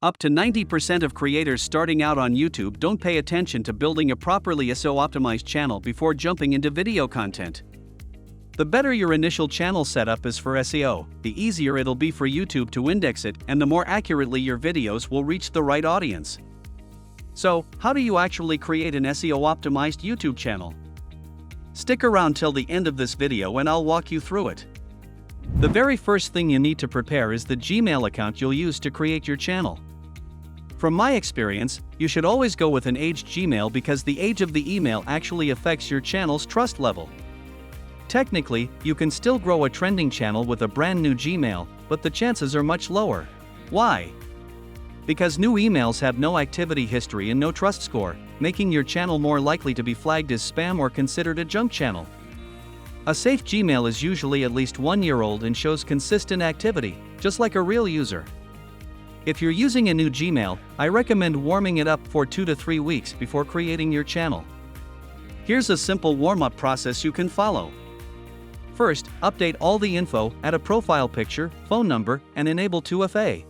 Up to 90% of creators starting out on YouTube don't pay attention to building a properly SEO-optimized channel before jumping into video content. The better your initial channel setup is for SEO, the easier it'll be for YouTube to index it, and the more accurately your videos will reach the right audience. So, how do you actually create an SEO-optimized YouTube channel? Stick around till the end of this video and I'll walk you through it. The very first thing you need to prepare is the Gmail account you'll use to create your channel. From my experience, you should always go with an aged Gmail because the age of the email actually affects your channel's trust level. Technically, you can still grow a trending channel with a brand new Gmail, but the chances are much lower. Why? Because new emails have no activity history and no trust score, making your channel more likely to be flagged as spam or considered a junk channel. A safe Gmail is usually at least 1 year old and shows consistent activity, just like a real user. If you're using a new Gmail, I recommend warming it up for 2 to 3 weeks before creating your channel. Here's a simple warm-up process you can follow. First, update all the info, add a profile picture, phone number, and enable 2FA.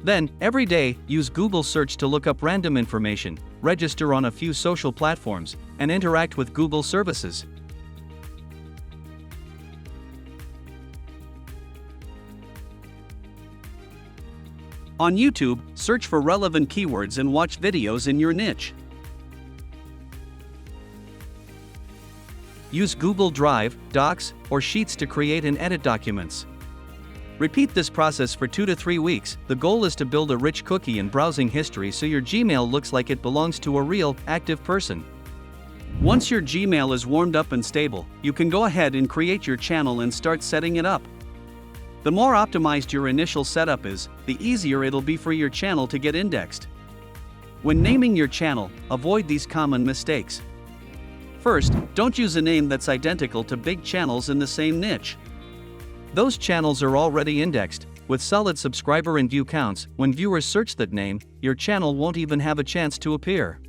Then, every day, use Google Search to look up random information, register on a few social platforms, and interact with Google services. On YouTube, search for relevant keywords and watch videos in your niche. Use Google Drive, Docs, or Sheets to create and edit documents. Repeat this process for 2 to 3 weeks. The goal is to build a rich cookie and browsing history so your Gmail looks like it belongs to a real, active person. Once your Gmail is warmed up and stable, you can go ahead and create your channel and start setting it up. The more optimized your initial setup is, the easier it'll be for your channel to get indexed. When naming your channel, avoid these common mistakes. First, don't use a name that's identical to big channels in the same niche. Those channels are already indexed, with solid subscriber and view counts. When viewers search that name, your channel won't even have a chance to appear.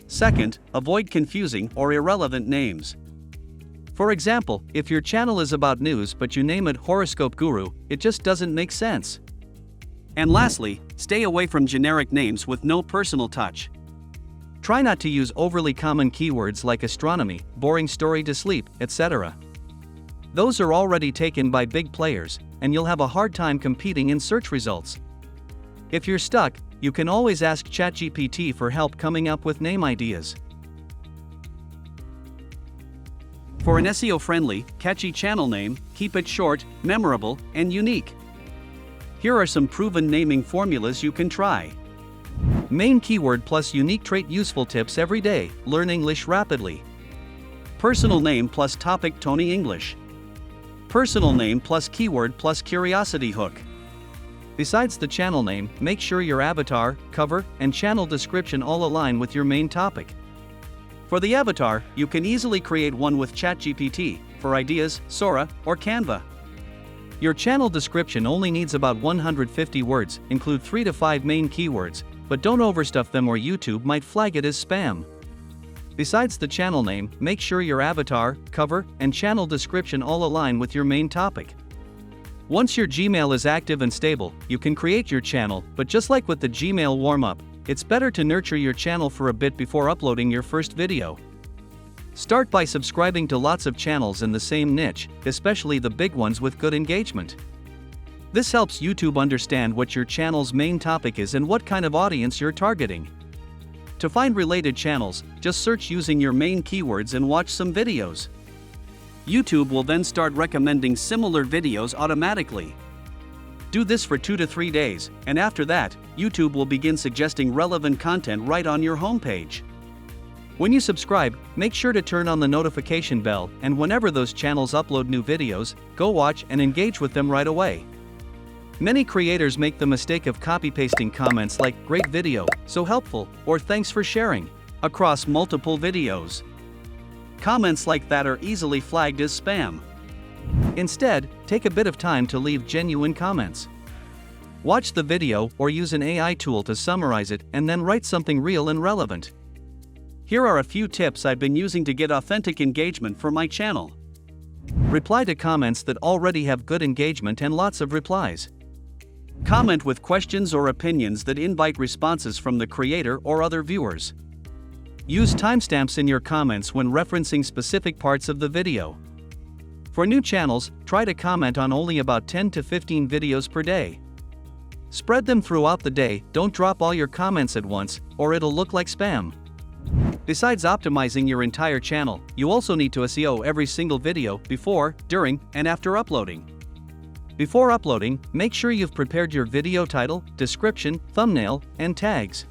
Second, avoid confusing or irrelevant names. For example, if your channel is about news but you name it Horoscope Guru, it just doesn't make sense. And lastly, stay away from generic names with no personal touch. Try not to use overly common keywords like astronomy, boring story to sleep, etc. Those are already taken by big players, and you'll have a hard time competing in search results. If you're stuck, you can always ask ChatGPT for help coming up with name ideas. For an SEO-friendly, catchy channel name, keep it short, memorable, and unique. Here are some proven naming formulas you can try. Main keyword plus unique trait. Useful tips every day. Learn English rapidly. Personal name plus topic. Tony English. Personal name plus keyword plus curiosity hook. Besides the channel name, make sure your avatar, cover, and channel description all align with your main topic. For the avatar, you can easily create one with ChatGPT, for ideas, Sora, or Canva. Your channel description only needs about 150 words, include 3 to 5 main keywords, but don't overstuff them or YouTube might flag it as spam. Besides the channel name, make sure your avatar, cover, and channel description all align with your main topic. Once your Gmail is active and stable, you can create your channel, but just like with the Gmail warm-up, it's better to nurture your channel for a bit before uploading your first video. Start by subscribing to lots of channels in the same niche, especially the big ones with good engagement. This helps YouTube understand what your channel's main topic is and what kind of audience you're targeting. To find related channels, just search using your main keywords and watch some videos. YouTube will then start recommending similar videos automatically. Do this for 2 to 3 days, and after that, YouTube will begin suggesting relevant content right on your homepage. When you subscribe, make sure to turn on the notification bell, and whenever those channels upload new videos, go watch and engage with them right away. Many creators make the mistake of copy-pasting comments like "great video, so helpful," or "thanks for sharing" across multiple videos. Comments like that are easily flagged as spam. Instead, take a bit of time to leave genuine comments. Watch the video or use an AI tool to summarize it and then write something real and relevant. Here are a few tips I've been using to get authentic engagement for my channel. Reply to comments that already have good engagement and lots of replies. Comment with questions or opinions that invite responses from the creator or other viewers. Use timestamps in your comments when referencing specific parts of the video. For new channels, try to comment on only about 10 to 15 videos per day. Spread them throughout the day, don't drop all your comments at once, or it'll look like spam. Besides optimizing your entire channel, you also need to SEO every single video before, during, and after uploading. Before uploading, make sure you've prepared your video title, description, thumbnail, and tags.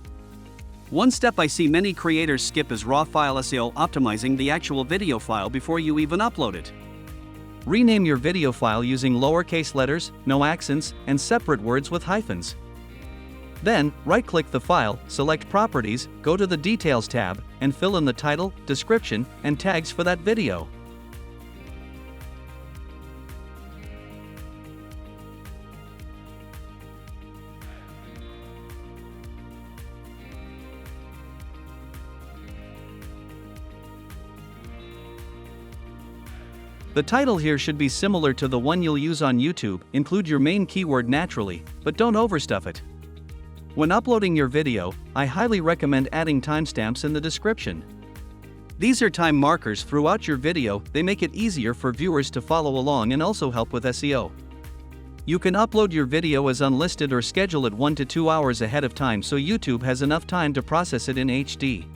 One step I see many creators skip is raw file SEO, optimizing the actual video file before you even upload it. Rename your video file using lowercase letters, no accents, and separate words with hyphens. Then, right-click the file, select Properties, go to the Details tab, and fill in the title, description, and tags for that video. The title here should be similar to the one you'll use on YouTube, include your main keyword naturally, but don't overstuff it. When uploading your video, I highly recommend adding timestamps in the description. These are time markers throughout your video, they make it easier for viewers to follow along and also help with SEO. You can upload your video as unlisted or schedule it 1 to 2 hours ahead of time so YouTube has enough time to process it in HD.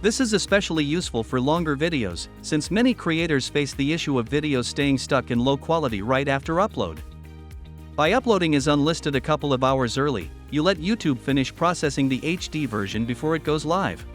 This is especially useful for longer videos, since many creators face the issue of videos staying stuck in low quality right after upload. By uploading as unlisted a couple of hours early, you let YouTube finish processing the HD version before it goes live.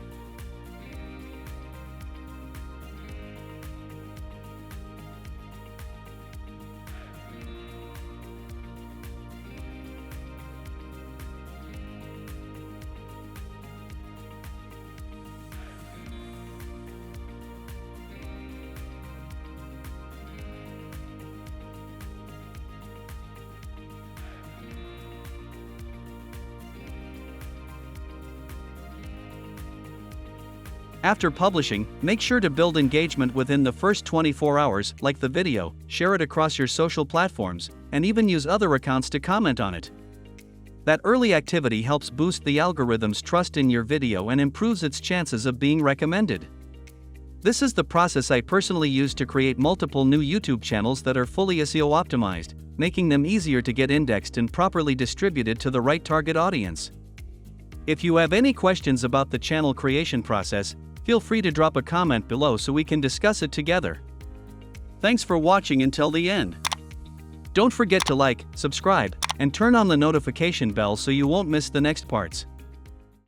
After publishing, make sure to build engagement within the first 24 hours, like the video, share it across your social platforms, and even use other accounts to comment on it. That early activity helps boost the algorithm's trust in your video and improves its chances of being recommended. This is the process I personally use to create multiple new YouTube channels that are fully SEO optimized, making them easier to get indexed and properly distributed to the right target audience. If you have any questions about the channel creation process, feel free to drop a comment below so we can discuss it together. Thanks for watching until the end. Don't forget to like, subscribe, and turn on the notification bell so you won't miss the next parts.